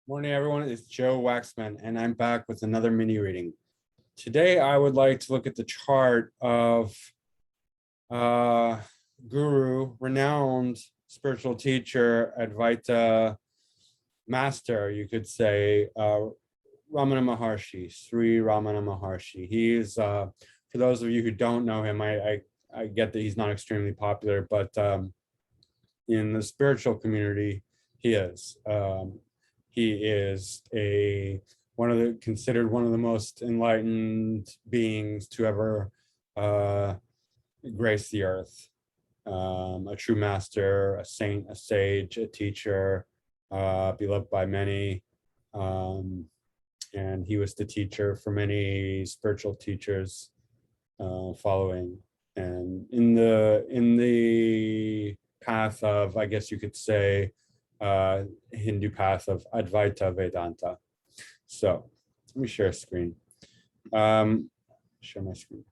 Morning, everyone. It's Joe Waxman, and I'm back with another mini reading. Today, I would like to look at the chart of guru, renowned spiritual teacher, Advaita master, you could say, Ramana Maharshi, Sri Ramana Maharshi. He's, for those of you who don't know him, I get that he's not extremely popular, but in the spiritual community, he is. He is considered one of the most enlightened beings to ever grace the earth. A true master, a saint, a sage, a teacher, beloved by many. And he was the teacher for many spiritual teachers following. And in the path of, I guess you could say, Hindu path of Advaita Vedanta. So let me share a screen. Share my screen.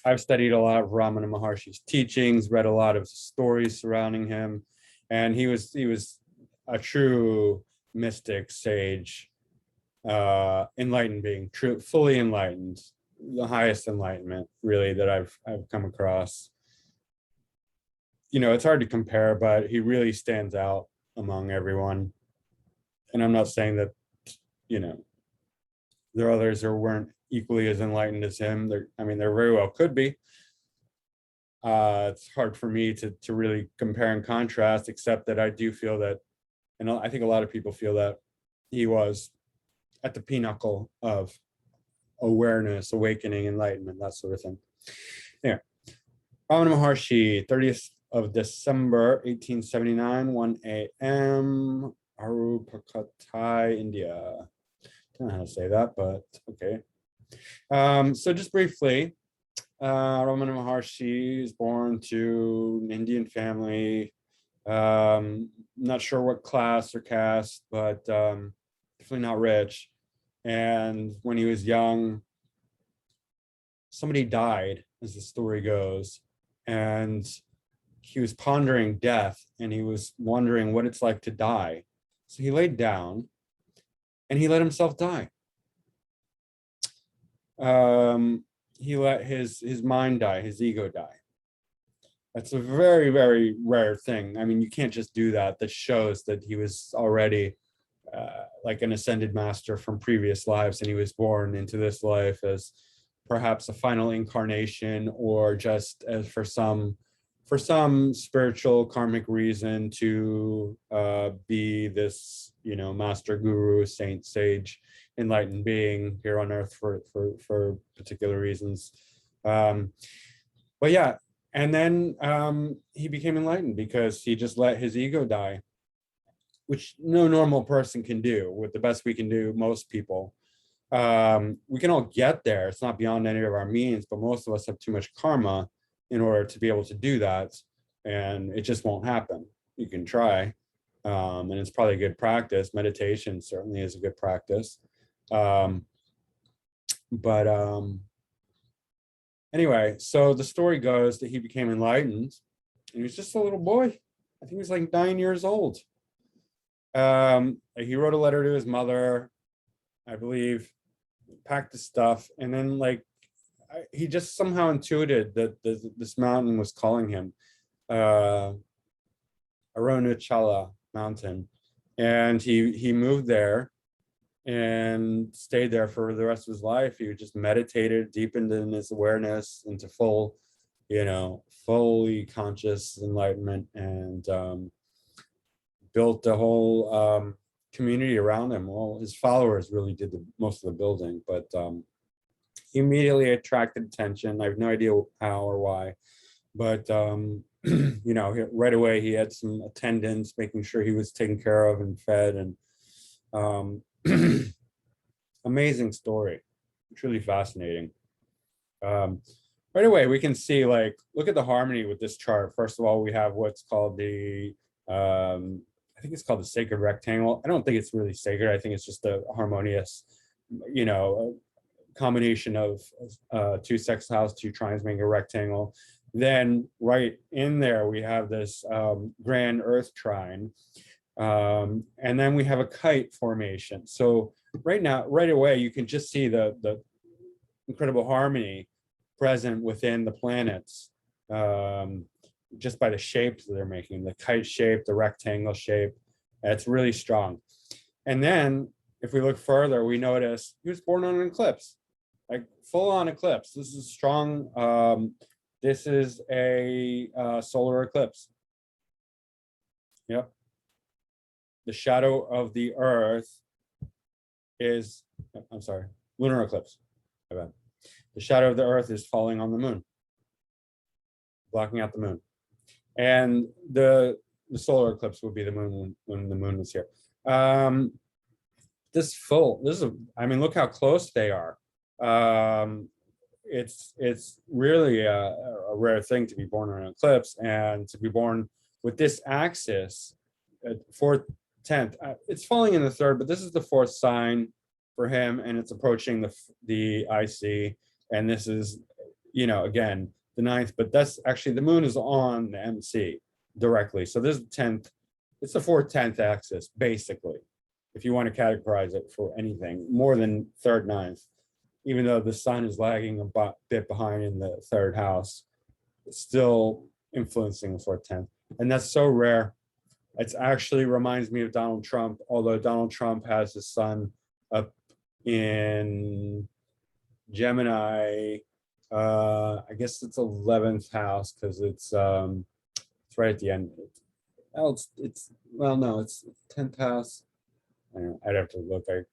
I've studied a lot of Ramana Maharshi's teachings, read a lot of stories surrounding him, and he was a true mystic, sage, enlightened being, fully enlightened, the highest enlightenment really that I've come across. You know, it's hard to compare, but he really stands out among everyone. And I'm not saying that, you know, there are others who weren't equally as enlightened as him. There very well could be. It's hard for me to really compare and contrast, except that I do feel that, and I think a lot of people feel that he was at the pinnacle of awareness, awakening, enlightenment, that sort of thing. Yeah. Ramana Maharshi, 30th of December, 1879, 1 a.m., Arupakatai, India. Don't know how to say that, but okay. So just briefly, Ramana Maharshi is born to an Indian family. Not sure what class or caste, but definitely not rich. And when he was young, somebody died, as the story goes, and he was pondering death, and he was wondering what it's like to die. So he laid down and he let himself die. He let his mind die, his ego die. That's a very, very rare thing. I mean, you can't just do that. That shows that he was already like an ascended master from previous lives, and he was born into this life as perhaps a final incarnation, or just as for some spiritual karmic reason to be this, you know, master, guru, saint, sage, enlightened being here on earth for particular reasons. But yeah, and then he became enlightened because he just let his ego die, which no normal person can do. With the best we can do, most people. We can all get there. It's not beyond any of our means, but most of us have too much karma in order to be able to do that, and it just won't happen. You can try, and it's probably a good practice. Meditation certainly is a good practice. Anyway, so the story goes that he became enlightened, and he was just a little boy. I think he was like 9 years old. He wrote a letter to his mother, I believe, packed his stuff, and then like he just somehow intuited that this mountain was calling him, Arunachala mountain, and he moved there and stayed there for the rest of his life. He just meditated, deepened in his awareness into full, you know, fully conscious enlightenment, and built a whole community around him. Well, his followers really did most of the building, but he immediately attracted attention. I have no idea how or why, but you know, right away he had some attendants making sure he was taken care of and fed, and amazing story, truly fascinating. Right away we can see, like, look at the harmony with this chart. First of all, we have what's called the I think it's called the sacred rectangle. I don't think it's really sacred. I think it's just a harmonious, you know, combination of two sextiles, two trines making a rectangle. Then right in there, we have this grand earth trine. And then we have a kite formation. So right away, you can just see the incredible harmony present within the planets, just by the shapes that they're making, the kite shape, the rectangle shape. It's really strong. And then if we look further, we notice he was born on an eclipse, like full on eclipse. This is strong. This is a solar eclipse. Yep. The shadow of the Earth is, I'm sorry, lunar eclipse. The shadow of the Earth is falling on the moon, blocking out the moon. And the solar eclipse would be the moon when the moon is here. This is, I mean, look how close they are. It's really a rare thing to be born on an eclipse, and to be born with this axis, fourth, 10th. It's falling in the third, but this is the fourth sign for him, and it's approaching the IC, and this is, again, the ninth, but that's actually, the moon is on the MC directly. So this is 10th, it's the fourth, 10th axis, basically, if you want to categorize it for anything, more than third, ninth, even though the sun is lagging a bit behind in the third house, it's still influencing the fourth, 10th. And that's so rare. It actually reminds me of Donald Trump, although Donald Trump has his sun up in Gemini. I guess it's 11th house because it's right at the end. Oh, it's well, no, it's 10th house. I don't know, I'd have to look. I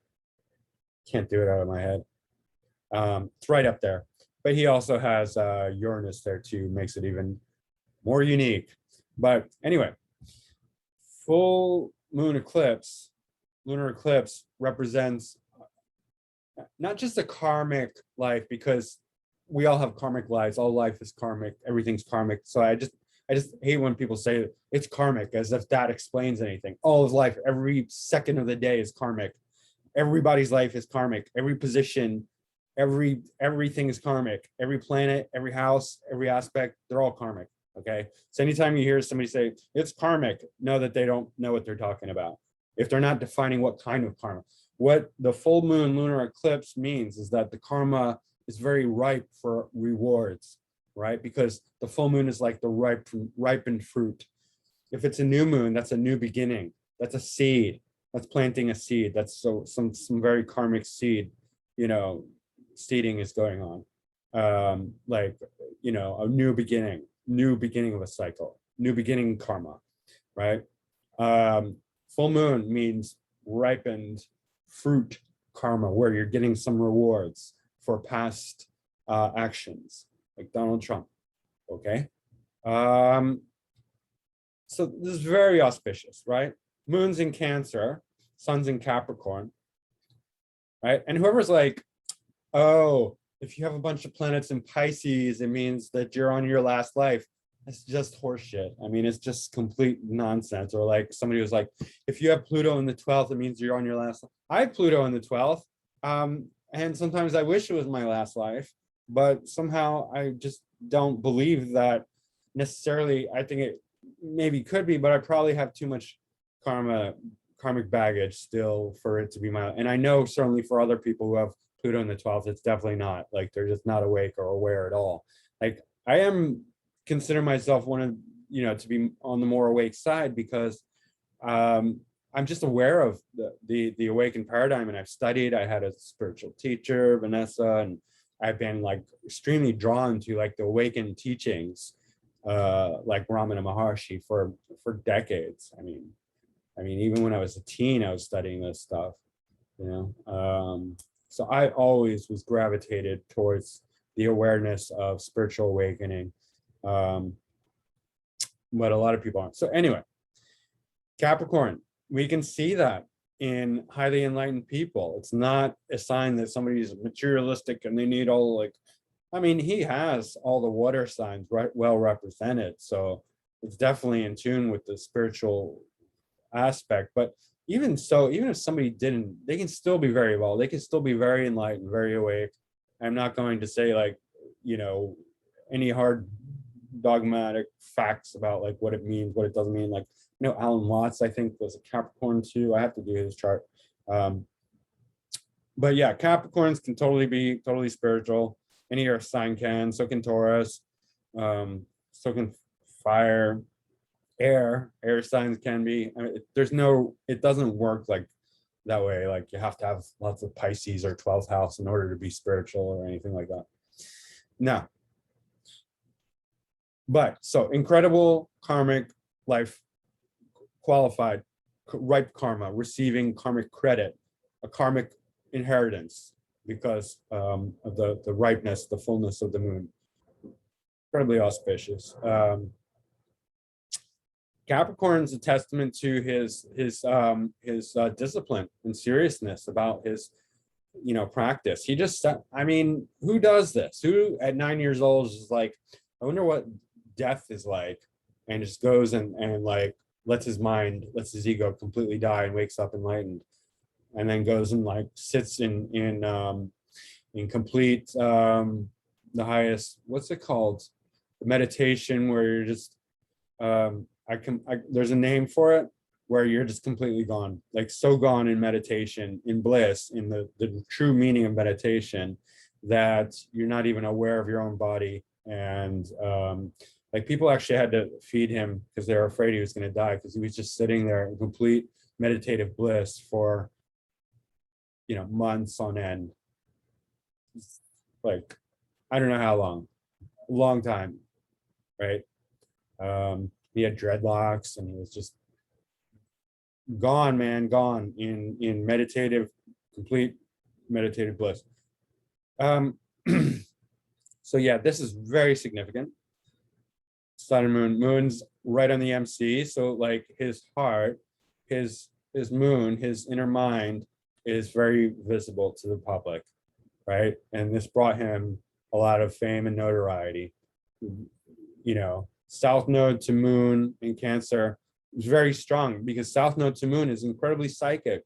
can't do it out of my head. It's right up there, but he also has Uranus there too, makes it even more unique. But anyway, full moon eclipse, lunar eclipse, represents not just a karmic life, because we all have karmic lives. All life is karmic. Everything's karmic. So I just hate when people say it's karmic, as if that explains anything. All of life, every second of the day is karmic. Everybody's life is karmic. Every position, everything is karmic. Every planet, every house, every aspect, they're all karmic. Okay. So anytime you hear somebody say it's karmic, know that they don't know what they're talking about. If they're not defining what kind of karma. What the full moon lunar eclipse means is that the karma is very ripe for rewards, right? Because the full moon is like the ripened fruit. If it's a new moon, that's a new beginning. That's a seed. That's planting a seed. That's so some very karmic seed, seeding is going on. Like, a new beginning of a cycle, new beginning karma, right? Full moon means ripened fruit karma, where you're getting some rewards for past actions, like Donald Trump. Okay. So this is very auspicious, right? Moon's in Cancer, sun's in Capricorn, right? And whoever's like, oh, if you have a bunch of planets in Pisces, it means that you're on your last life. It's just horseshit. I mean, it's just complete nonsense. Or like somebody was like, if you have Pluto in the 12th, it means you're on your last life. I have Pluto in the 12th. And sometimes I wish it was my last life, but somehow I just don't believe that necessarily. I think it maybe could be, but I probably have too much karmic baggage still for it to be my, and I know certainly for other people who have Pluto in the 12th, it's definitely not, like, they're just not awake or aware at all. Like, I consider myself one of, to be on the more awake side, because I'm just aware of the awakened paradigm, and I've studied. I had a spiritual teacher, Vanessa, and I've been like extremely drawn to like the awakened teachings, like Ramana Maharshi for decades. I mean, even when I was a teen, I was studying this stuff, so I always was gravitated towards the awareness of spiritual awakening, but a lot of people aren't. So anyway, Capricorn, we can see that in highly enlightened people. It's not a sign that somebody's materialistic and they need all, like, I mean, he has all the water signs well represented. So it's definitely in tune with the spiritual aspect. But even so, even if somebody didn't, they can still be very well. They can still be very enlightened, very awake. I'm not going to say like, any hard dogmatic facts about like what it means, what it doesn't mean. Like, No, Alan Watts, I think, was a Capricorn too. I have to do his chart. Um, but yeah, Capricorns can totally be totally spiritual. Any earth sign can, so can Taurus, so can fire, air signs can be. I mean, it doesn't work like that way. Like you have to have lots of Pisces or 12th house in order to be spiritual or anything like that. No. But so incredible karmic life, qualified, ripe karma, receiving karmic credit, a karmic inheritance because of the ripeness, the fullness of the moon. Incredibly auspicious. Capricorn's a testament to his discipline and seriousness about his practice. He just, I mean, who does this? Who at 9 years old is like, I wonder what death is like, and just goes and like lets his ego completely die and wakes up enlightened, and then goes and like sits in complete the highest, what's it called, meditation, where you're just there's a name for it, where you're just completely gone, like so gone in meditation, in bliss, in the true meaning of meditation, that you're not even aware of your own body. And like people actually had to feed him because they were afraid he was going to die, because he was just sitting there in complete meditative bliss for months on end. Like, I don't know how long, a long time, right? He had dreadlocks and he was just gone, man, gone in meditative, complete meditative bliss. So yeah, this is very significant. Sun and moon's right on the MC. So like his heart, his moon, his inner mind is very visible to the public, right? And this brought him a lot of fame and notoriety. South node to moon in Cancer is very strong, because South node to moon is incredibly psychic,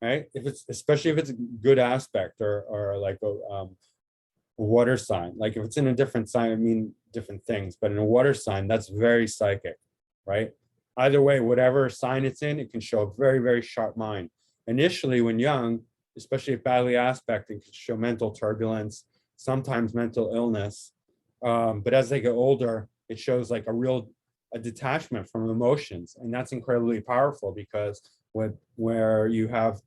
right? Especially if it's a good aspect, or like a water sign. Like if it's in a different sign, I mean different things, but in a water sign, that's very psychic, right? Either way, whatever sign it's in, it can show a very, very sharp mind. Initially, when young, especially if badly aspected, it can show mental turbulence, sometimes mental illness. But as they get older, it shows like a detachment from emotions, and that's incredibly powerful, because when you have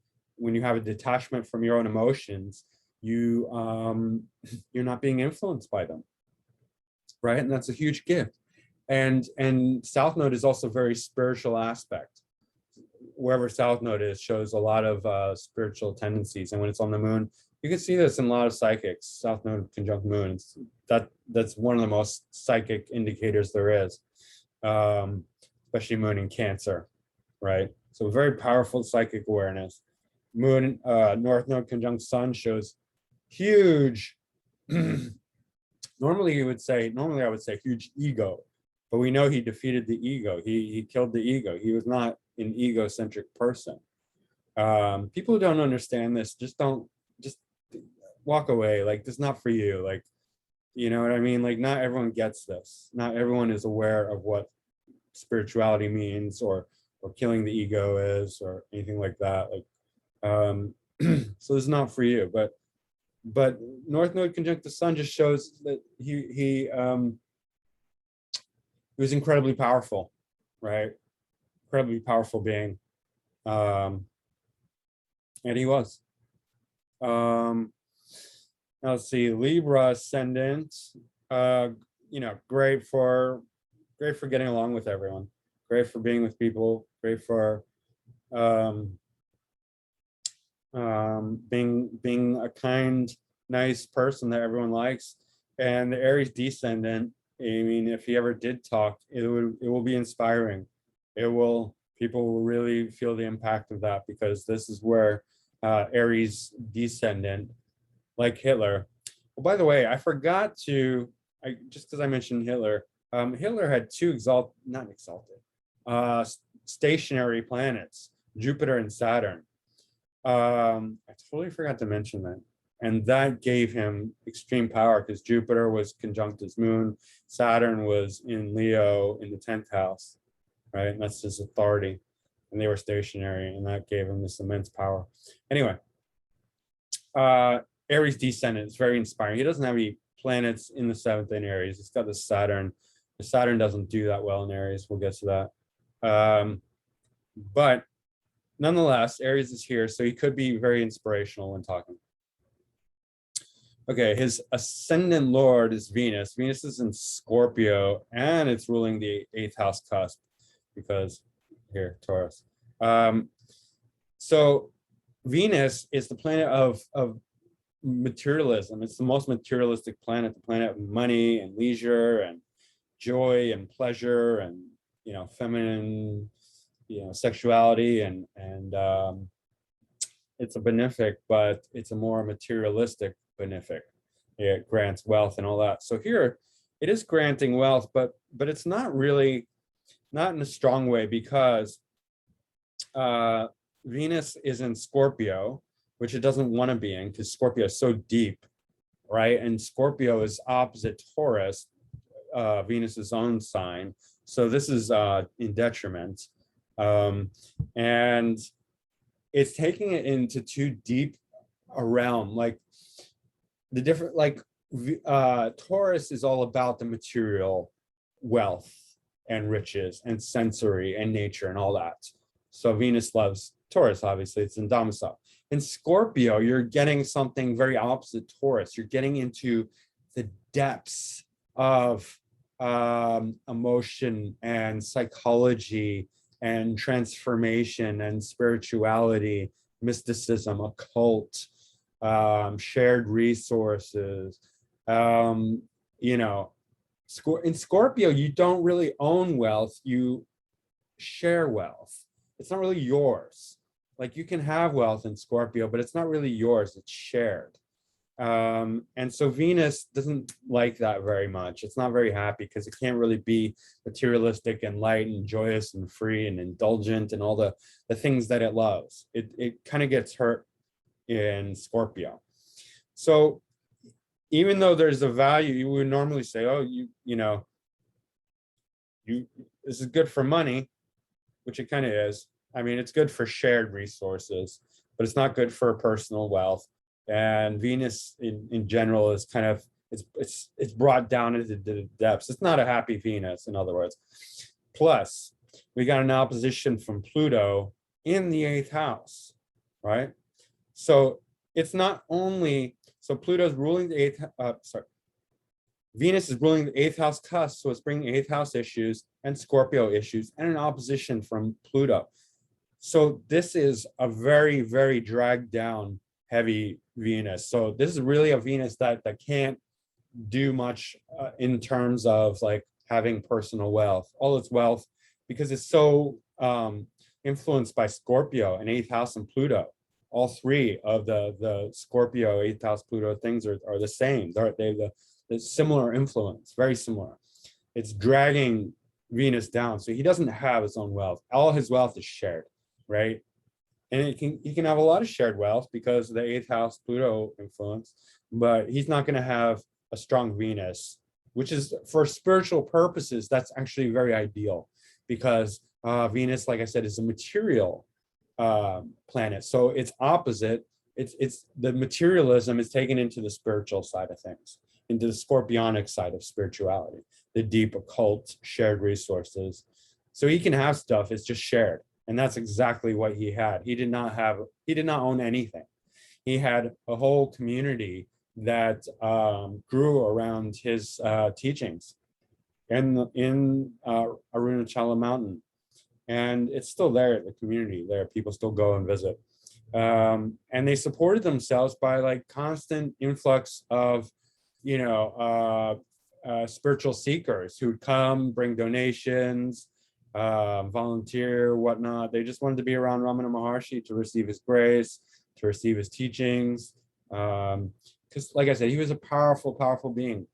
a detachment from your own emotions, you're not being influenced by them, right? And that's a huge gift. And South Node is also very spiritual aspect. Wherever South Node is, shows a lot of spiritual tendencies, and when it's on the moon, you can see this in a lot of psychics. South Node conjunct moon, that's one of the most psychic indicators there is, especially moon in Cancer, right? So very powerful psychic awareness. Moon, North Node conjunct Sun shows huge, normally I would say huge ego, but we know he defeated the ego. He killed the ego. He was not an egocentric person. People who don't understand this just walk away. Like, this is not for you. Like, you know what I mean? Like, not everyone gets this. Not everyone is aware of what spirituality means, or killing the ego is, or anything like that. Like, so this is not for you. But North Node conjunct the Sun just shows that he was incredibly powerful, right? Incredibly powerful being, and he was. Now let's see, Libra ascendant. Great for getting along with everyone. Great for being with people. Great for being a kind, nice person that everyone likes. And the Aries descendant, I mean, if he ever did talk, it will be inspiring. People will really feel the impact of that, because this is where Aries descendant, like Hitler. Well, by the way, I forgot to, just because I mentioned Hitler, Hitler had two stationary planets, Jupiter and Saturn. I totally forgot to mention that. And that gave him extreme power, because Jupiter was conjunct his moon, Saturn was in Leo in the 10th house. right? And that's his authority. And they were stationary, and that gave him this immense power. Anyway, Aries descendant is very inspiring. He doesn't have any planets in the seventh in Aries. It's got the Saturn. The Saturn doesn't do that well in Aries. We'll get to that. But nonetheless, Aries is here, so he could be very inspirational when talking. Okay, his ascendant lord is Venus. Venus is in Scorpio, and it's ruling the 8th house cusp, because here, Taurus. So Venus is the planet of materialism. It's the most materialistic planet, the planet of money and leisure and joy and pleasure and, feminine, sexuality, and it's a benefic, but it's a more materialistic benefic. It grants wealth and all that. So here it is granting wealth, but it's not really, not in a strong way, because Venus is in Scorpio, which it doesn't want to be in, because Scorpio is so deep, right? And Scorpio is opposite Taurus, Venus's own sign. So this is in detriment. And it's taking it into too deep a realm. Like the different, like Taurus is all about the material wealth and riches and sensory and nature and all that. So Venus loves Taurus, obviously, it's in domicile. In Scorpio, you're getting something very opposite Taurus. You're getting into the depths of emotion and psychology and transformation and spirituality, mysticism, occult, shared resources. In Scorpio, you don't really own wealth, you share wealth. It's not really yours. Like you can have wealth in Scorpio, but it's not really yours, it's shared. And so Venus doesn't like that very much. It's not very happy because it can't really be materialistic and light and joyous and free and indulgent and all the things that it loves. It kind of gets hurt in Scorpio. So even though there's a value, you would normally say, oh, this is good for money, which it kind of is. I mean, it's good for shared resources, but it's not good for personal wealth. And Venus in general is kind of, it's brought down into the depths. It's not a happy Venus, in other words. Plus, we got an opposition from Pluto in the 8th house, right? So it's not only, so Pluto's ruling the 8th, Venus is ruling the 8th house cusp, so it's bringing 8th house issues and Scorpio issues and an opposition from Pluto. So this is a very, very dragged down, heavy Venus. So this is really a Venus that can't do much in terms of like having personal wealth, all its wealth, because it's so influenced by Scorpio and 8th house and Pluto. All three of the Scorpio, 8th house, Pluto things are the same. They have the similar influence, very similar. It's dragging Venus down. So he doesn't have his own wealth. All his wealth is shared, right? And he can have a lot of shared wealth because of the 8th house Pluto influence, but he's not going to have a strong Venus, which is for spiritual purposes, that's actually very ideal, because Venus, like I said, is a material planet. So it's opposite. It's the materialism is taken into the spiritual side of things, into the scorpionic side of spirituality, the deep occult shared resources. So he can have stuff, it's just shared. And that's exactly what he had. He did not own anything. He had a whole community that grew around his teachings in Arunachala Mountain. And it's still there, the community there. People still go and visit. And they supported themselves by like constant influx of, spiritual seekers who would come, bring donations, volunteer, whatnot. They just wanted to be around Ramana Maharshi to receive his grace, to receive his teachings. Because like I said, he was a powerful, powerful being.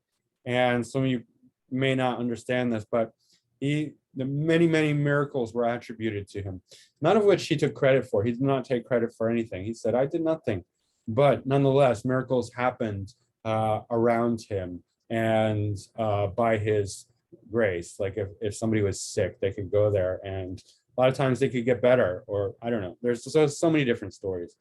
And some of you may not understand this, but the many, many miracles were attributed to him, none of which he took credit for. He did not take credit for anything. He said, I did nothing. But nonetheless, miracles happened around him and by his grace. Like if somebody was sick, they could go there, and a lot of times they could get better, or I don't know. There's so many different stories.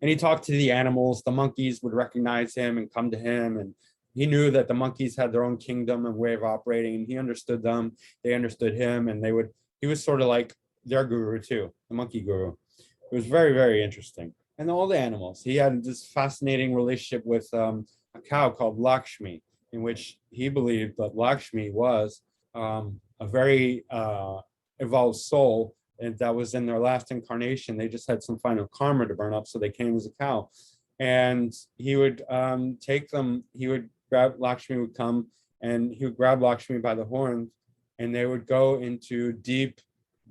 And he talked to the animals. The monkeys would recognize him and come to him, and he knew that the monkeys had their own kingdom and way of operating, and he understood them. They understood him, and he was sort of like their guru too, the monkey guru. It was very, very interesting. And all the animals. He had this fascinating relationship with a cow called Lakshmi, in which he believed that Lakshmi was a very evolved soul, and that was in their last incarnation. They just had some final karma to burn up, so they came as a cow. And he would take them, he would grab, Lakshmi would come, and he would grab Lakshmi by the horns, and they would go into deep,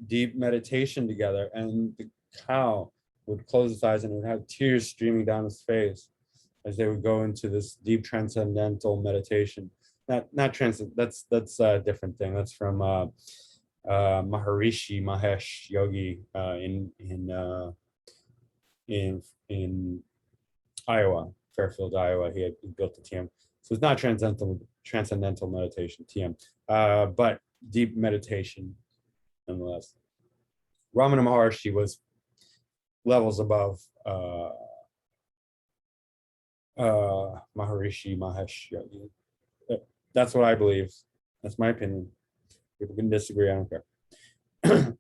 deep meditation together. And the cow would close his eyes and would have tears streaming down his face as they would go into this deep transcendental meditation. Not transcend, that's a different thing. That's from Maharishi Mahesh Yogi in Iowa, Fairfield, Iowa. He built the TM. So it's not transcendental meditation, TM, but deep meditation nonetheless. Ramana Maharshi was levels above Maharishi Mahesh Yogi. That's what I believe. That's my opinion. People can disagree, I don't care.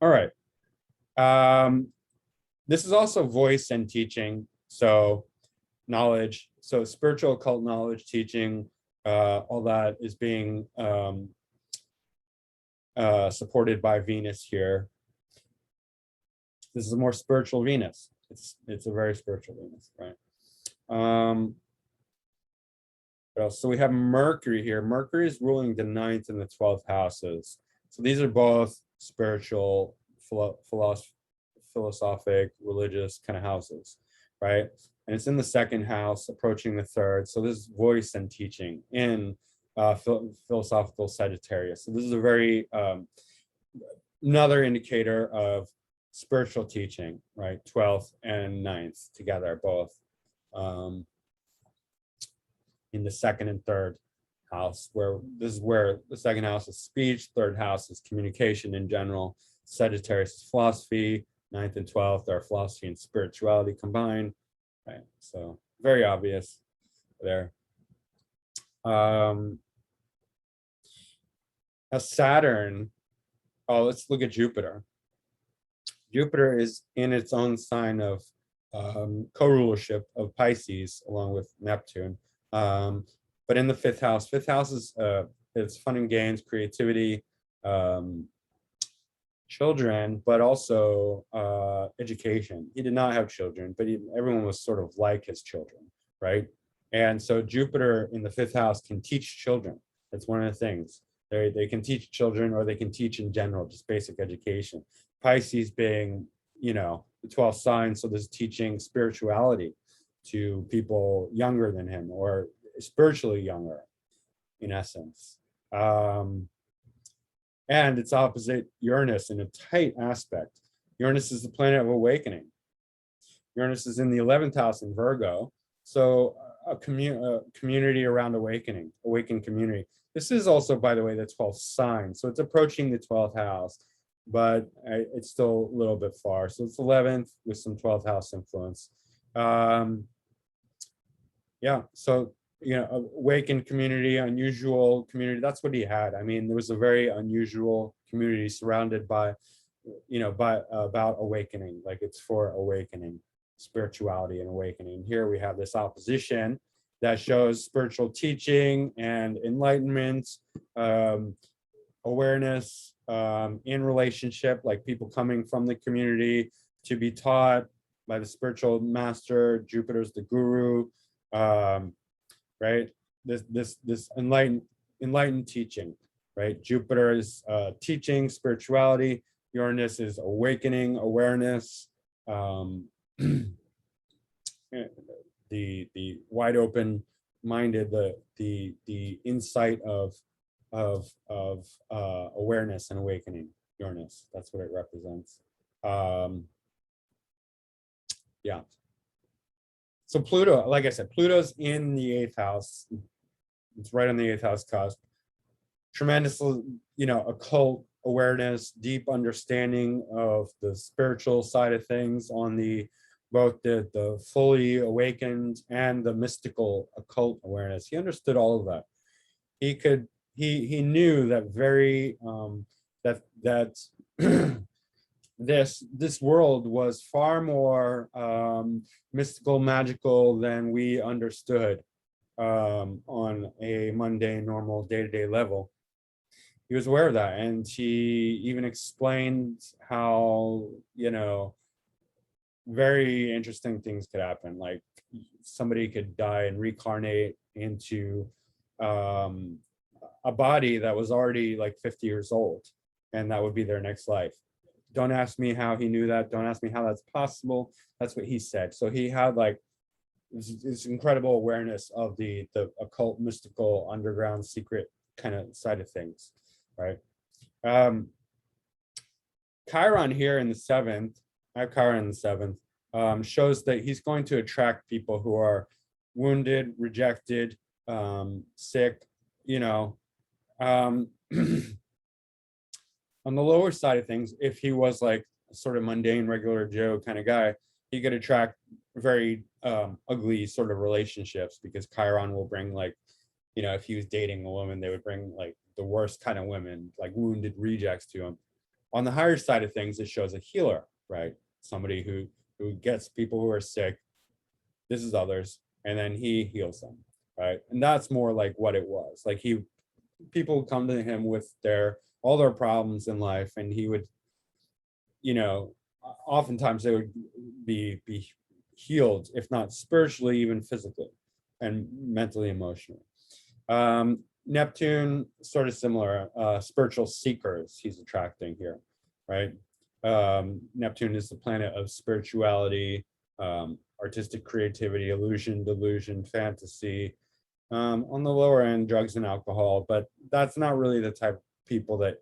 All right. This is also voice and teaching. So knowledge, so spiritual occult knowledge, teaching, all that is being supported by Venus here. This is a more spiritual Venus. It's a very spiritual Venus, right? So we have Mercury here. Mercury is ruling the 9th and the 12th houses. So these are both spiritual, philosophic, religious kind of houses, right? And it's in the 2nd house, approaching the 3rd. So this is voice and teaching in philosophical Sagittarius. So this is a very, another indicator of spiritual teaching, right? 12th and 9th together, both. In the 2nd and 3rd house, where this is where the 2nd house is speech, 3rd house is communication in general, Sagittarius is philosophy, 9th and 12th are philosophy and spirituality combined, right? So very obvious there. Now Saturn, let's look at Jupiter. Jupiter is in its own sign of co-rulership of Pisces along with Neptune. But in the 5th house is it's fun and games, creativity, children, but also education. He did not have children, but everyone was sort of like his children, right? And so Jupiter in the 5th house can teach children. That's one of the things. They can teach children, or they can teach in general, just basic education. Pisces being, the 12th sign, so this teaching spirituality to people younger than him, or spiritually younger, in essence. And it's opposite Uranus in a tight aspect. Uranus is the planet of awakening. Uranus is in the 11th house in Virgo. So a community around awakening, awakened community. This is also, by the way, the 12th sign. So it's approaching the 12th house, but it's still a little bit far. So it's 11th with some 12th house influence. Yeah, so, awakened community, unusual community, that's what he had. I mean, there was a very unusual community surrounded by, about awakening, like it's for awakening, spirituality and awakening. Here we have this opposition that shows spiritual teaching and enlightenment, awareness in relationship, like people coming from the community to be taught by the spiritual master. Jupiter's the guru, right? This enlightened teaching, right? Jupiter is teaching spirituality. Uranus is awakening awareness. The wide open minded, the insight of awareness and awakening. Uranus, that's what it represents. Yeah. So Pluto, like I said, Pluto's in the 8th house. It's right on the 8th house cusp. tremendous, occult awareness, deep understanding of the spiritual side of things on the both the fully awakened and the mystical occult awareness. He understood all of that. He knew that that this world was far more mystical, magical than we understood on a mundane, normal, day-to-day level. He was aware of that, and he even explained how, very interesting things could happen. Like somebody could die and reincarnate into a body that was already like 50 years old, and that would be their next life. Don't ask me how he knew that. Don't ask me how that's possible. That's what he said. So he had like this incredible awareness of the occult, mystical, underground, secret kind of side of things, right? Chiron here in the seventh, I have Chiron in the seventh, shows that he's going to attract people who are wounded, rejected, sick, on the lower side of things. If he was like a sort of mundane, regular Joe kind of guy, he could attract very ugly sort of relationships, because Chiron will bring like, if he was dating a woman, they would bring like the worst kind of women, like wounded rejects to him. On the higher side of things, it shows a healer, right? Somebody who gets people who are sick, this is others, and then he heals them, right? And that's more like what it was. Like people would come to him with all their problems in life, and he would, oftentimes they would be healed, if not spiritually, even physically and mentally, emotionally. Neptune, sort of similar, spiritual seekers he's attracting here, right? Neptune is the planet of spirituality, artistic creativity, illusion, delusion, fantasy. On the lower end, drugs and alcohol, but that's not really the type of people that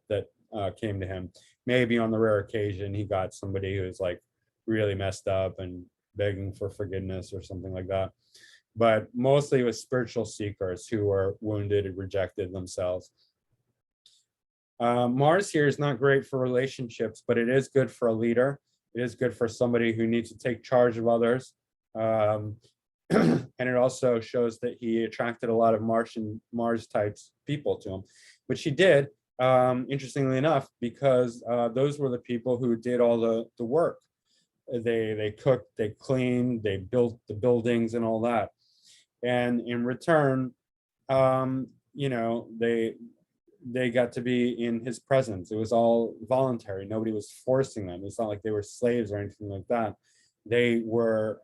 came to him. Maybe on the rare occasion he got somebody who was like really messed up and begging for forgiveness or something like that. But mostly it was spiritual seekers who were wounded and rejected themselves. Mars here is not great for relationships, but it is good for a leader. It is good for somebody who needs to take charge of others. And it also shows that he attracted a lot of Mars types people to him, which he did, interestingly enough, because those were the people who did all the work. They cooked, they cleaned, they built the buildings and all that. And in return, they got to be in his presence. It was all voluntary. Nobody was forcing them. It's not like they were slaves or anything like that. They were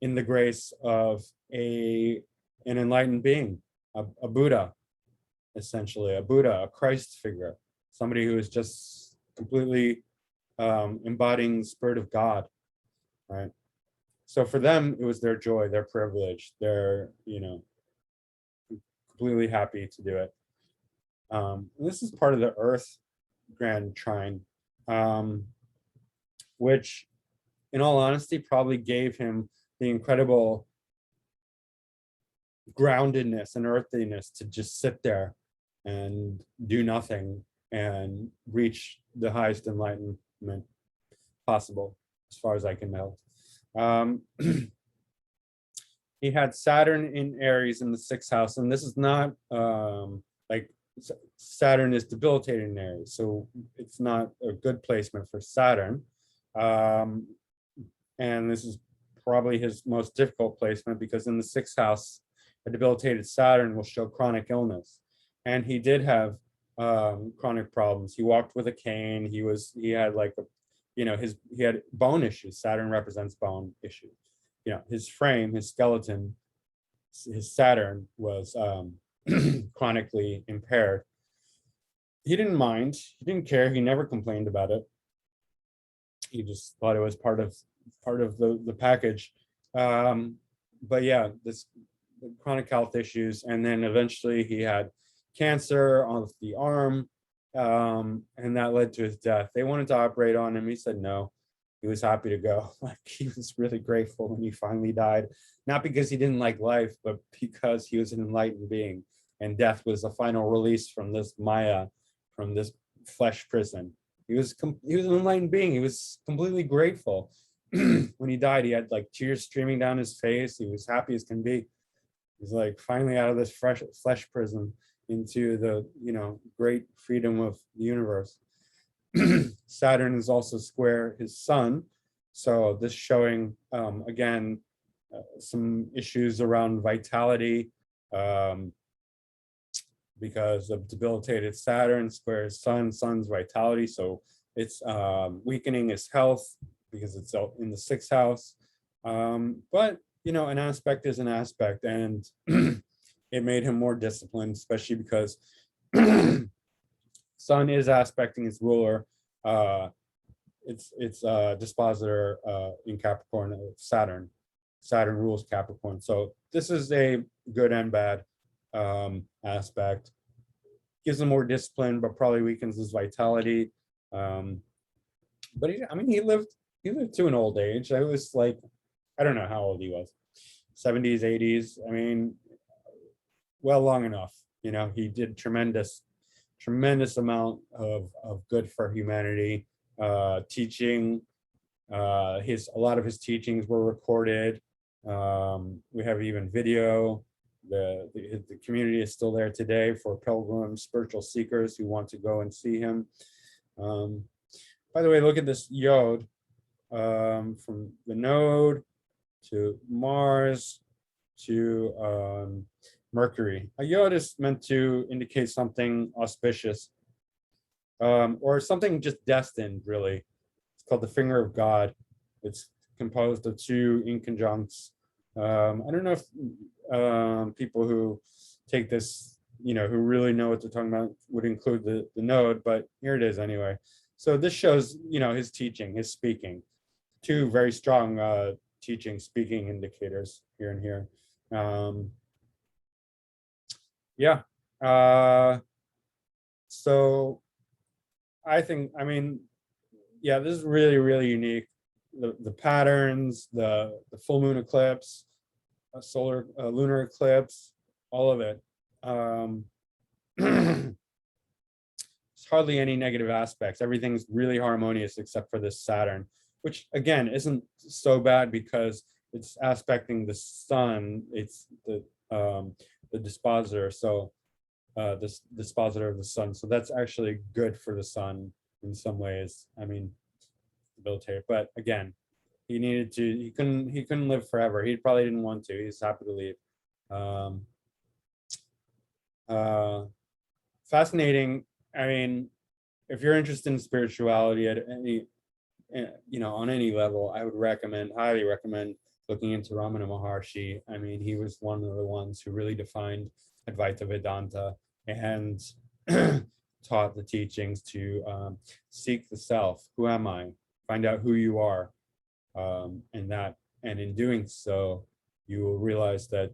in the grace of an enlightened being, a Buddha, essentially, a Buddha, a Christ figure, somebody who is just completely embodying the spirit of God, right? So for them, it was their joy, their privilege. They're, completely happy to do it. This is part of the Earth Grand Trine, which, in all honesty, probably gave him the incredible groundedness and earthiness to just sit there and do nothing and reach the highest enlightenment possible, as far as I can know. He had Saturn in Aries in the 6th house, and this is not like Saturn is debilitating in Aries, so it's not a good placement for Saturn. And this is probably his most difficult placement, because in the 6th house, a debilitated Saturn will show chronic illness. And he did have chronic problems. He walked with a cane. He had like he had bone issues. Saturn represents bone issues. His frame, his skeleton, his Saturn was chronically impaired. He didn't mind. He didn't care. He never complained about it. He just thought it was part of the package. But yeah, this chronic health issues, and then eventually he had cancer on the arm, and that led to his death. They wanted to operate on him. He said no. He was happy to go. Like, he was really grateful when he finally died, not because he didn't like life, but because he was an enlightened being. and death was the final release from this Maya, from this flesh prison. He was an enlightened being. He was completely grateful. When he died, he had like tears streaming down his face. He was happy as can be. He's like finally out of this flesh prison into the, great freedom of the universe. Saturn is also square his sun. So this showing, again, some issues around vitality, because of debilitated Saturn square his sun, sun's vitality. So it's weakening his health because it's in the 6th house. But, an aspect is an aspect, and it made him more disciplined, especially because Sun is aspecting its ruler. It's dispositor in Capricorn of Saturn. Saturn rules Capricorn. So this is a good and bad aspect. Gives him more discipline, but probably weakens his vitality. But he lived to an old age. I was like, I don't know how old he was, 70s, 80s. Well, long enough. He did tremendous amount of good for humanity. Teaching, a lot of his teachings were recorded. We have even video. The community is still there today for pilgrims, spiritual seekers who want to go and see him. By the way, look at this yod, from the node to Mars to Mercury. A yod is meant to indicate something auspicious, or something just destined, really. It's called the finger of God. It's composed of 2 inconjuncts. I don't know if people who take this, who really know what they're talking about, would include the node, but here it is anyway. So this shows, his teaching, his speaking. 2 very strong teaching, speaking indicators here and here. Yeah. So I think, this is really, really unique. The patterns, the full moon eclipse, solar lunar eclipse, all of it. There's hardly any negative aspects. Everything's really harmonious except for this Saturn, which again isn't so bad because it's aspecting the sun. It's the dispositor. So this dispositor of the sun. So that's actually good for the sun in some ways. Debilitated, but again, he couldn't live forever. He probably didn't want to. He's happy to leave. Fascinating. If you're interested in spirituality at any, on any level, I would highly recommend looking into Ramana Maharshi. He was one of the ones who really defined Advaita Vedanta and taught the teachings to seek the self. Who am I? Find out who you are, and in doing so, you will realize that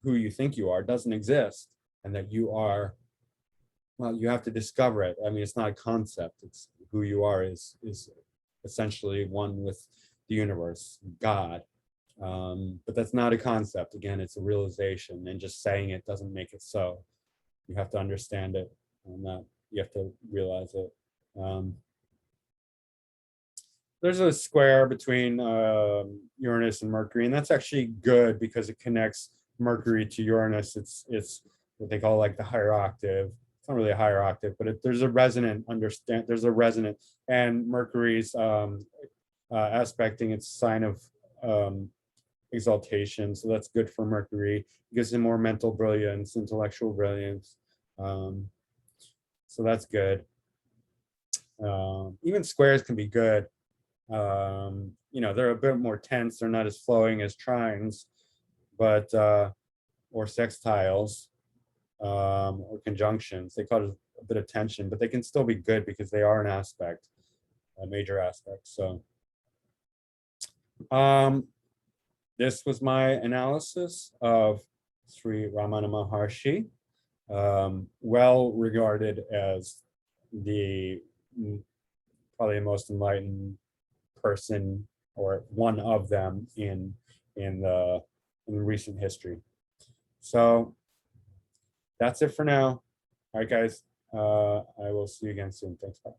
who you think you are doesn't exist, and that you are. Well, you have to discover it. It's not a concept. It's who you are is essentially one with the universe, God. But that's not a concept. Again, it's a realization, and just saying it doesn't make it so. You have to understand it, and you have to realize it. There's a square between Uranus and Mercury, and that's actually good because it connects Mercury to Uranus. It's what they call like the higher octave. It's not really a higher octave, but there's a resonant and Mercury's aspecting its sign of exaltation. So that's good for Mercury. It gives him more mental brilliance, intellectual brilliance. So that's good. Even squares can be good. They're a bit more tense. They're not as flowing as trines, but or sextiles, or conjunctions. They cause a bit of tension, but they can still be good because they are an aspect, a major aspect. So this was my analysis of Sri Ramana Maharshi, well regarded as probably the most enlightened person, or one of them in recent history. So That's it for now. All right, guys. I will see you again soon. Thanks. Bye.